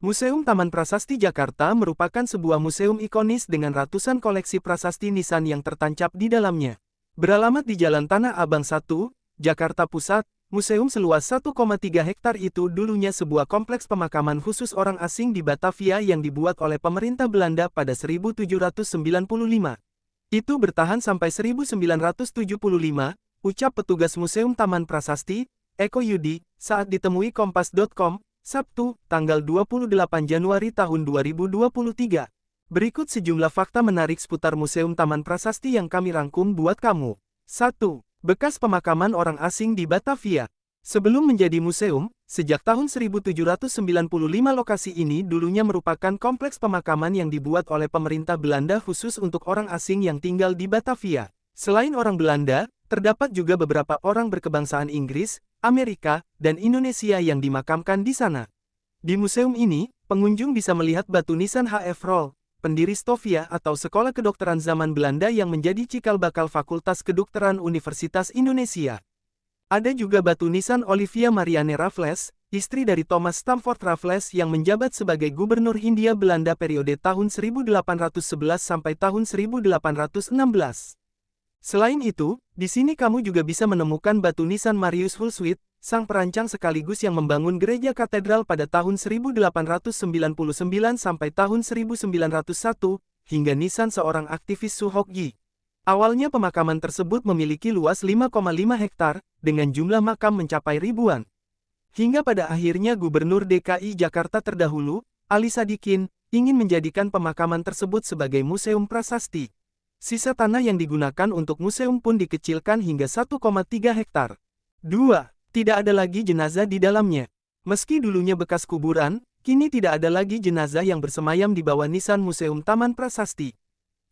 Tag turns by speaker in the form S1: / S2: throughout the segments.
S1: Museum Taman Prasasti Jakarta merupakan sebuah museum ikonis dengan ratusan koleksi prasasti nisan yang tertancap di dalamnya. Beralamat di Jalan Tanah Abang 1, Jakarta Pusat, museum seluas 1,3 hektar itu dulunya sebuah kompleks pemakaman khusus orang asing di Batavia yang dibuat oleh pemerintah Belanda pada 1795. Itu bertahan sampai 1975, ucap petugas Museum Taman Prasasti, Eko Yudi, saat ditemui Kompas.com, Sabtu, tanggal 28 Januari tahun 2023. Berikut sejumlah fakta menarik seputar Museum Taman Prasasti yang kami rangkum buat kamu. 1. Bekas pemakaman orang asing di Batavia. Sebelum menjadi museum, sejak tahun 1795 lokasi ini dulunya merupakan kompleks pemakaman yang dibuat oleh pemerintah Belanda khusus untuk orang asing yang tinggal di Batavia. Selain orang Belanda, terdapat juga beberapa orang berkebangsaan Inggris, Amerika, dan Indonesia yang dimakamkan di sana. Di museum ini, pengunjung bisa melihat batu nisan H.F. Roll, pendiri Stovia atau Sekolah Kedokteran Zaman Belanda yang menjadi cikal bakal Fakultas Kedokteran Universitas Indonesia. Ada juga batu nisan Olivia Marianne Raffles, istri dari Thomas Stamford Raffles yang menjabat sebagai Gubernur Hindia Belanda periode tahun 1811 sampai tahun 1816. Selain itu, di sini kamu juga bisa menemukan batu nisan Marius Hulswit, sang perancang sekaligus yang membangun gereja katedral pada tahun 1899 sampai tahun 1901, hingga nisan seorang aktivis Suhokji. Awalnya pemakaman tersebut memiliki luas 5,5 hektar, dengan jumlah makam mencapai ribuan. Hingga pada akhirnya Gubernur DKI Jakarta terdahulu, Ali Sadikin, ingin menjadikan pemakaman tersebut sebagai museum prasasti. Sisa tanah yang digunakan untuk museum pun dikecilkan hingga 1,3 hektar. 2. Tidak ada lagi jenazah di dalamnya. Meski dulunya bekas kuburan, kini tidak ada lagi jenazah yang bersemayam di bawah nisan Museum Taman Prasasti.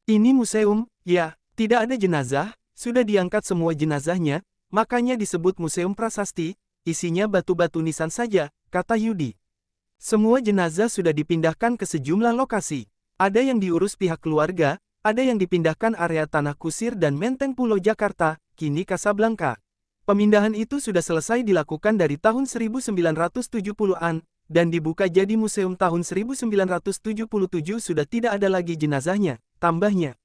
S1: Ini museum, ya, tidak ada jenazah, sudah diangkat semua jenazahnya, makanya disebut Museum Prasasti, isinya batu-batu nisan saja, kata Yudi. Semua jenazah sudah dipindahkan ke sejumlah lokasi. Ada yang diurus pihak keluarga, ada yang dipindahkan area Tanah Kusir dan Menteng Pulau Jakarta, kini Kasablanka. Pemindahan itu sudah selesai dilakukan dari tahun 1970-an, dan dibuka jadi museum tahun 1977 sudah tidak ada lagi jenazahnya, tambahnya.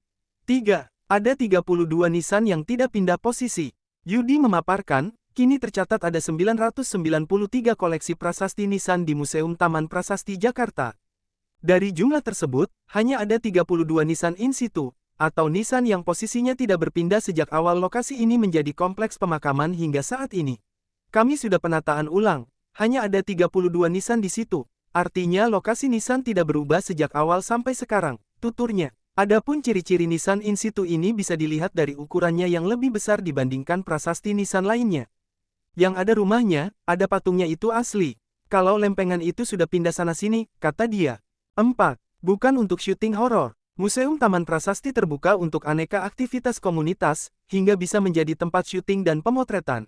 S1: 3. Ada 32 nisan yang tidak pindah posisi. Yudi memaparkan, kini tercatat ada 993 koleksi prasasti nisan di Museum Taman Prasasti Jakarta. Dari jumlah tersebut, hanya ada 32 nisan in situ, atau nisan yang posisinya tidak berpindah sejak awal lokasi ini menjadi kompleks pemakaman hingga saat ini. Kami sudah penataan ulang, hanya ada 32 nisan di situ, artinya lokasi nisan tidak berubah sejak awal sampai sekarang, tuturnya. Adapun ciri-ciri nisan in situ ini bisa dilihat dari ukurannya yang lebih besar dibandingkan prasasti nisan lainnya. Yang ada rumahnya, ada patungnya itu asli. Kalau lempengan itu sudah pindah sana-sini, kata dia. 4. Bukan untuk syuting horor. Museum Taman Prasasti terbuka untuk aneka aktivitas komunitas, hingga bisa menjadi tempat syuting dan pemotretan.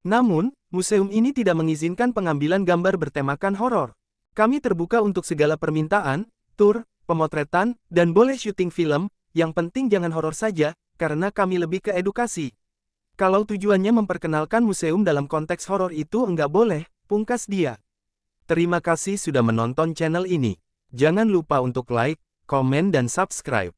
S1: Namun, museum ini tidak mengizinkan pengambilan gambar bertemakan horor. Kami terbuka untuk segala permintaan, tur, pemotretan, dan boleh syuting film, yang penting jangan horor saja, karena kami lebih ke edukasi. Kalau tujuannya memperkenalkan museum dalam konteks horor itu enggak boleh, pungkas dia. Terima kasih sudah menonton channel ini. Jangan lupa untuk like, komen dan subscribe.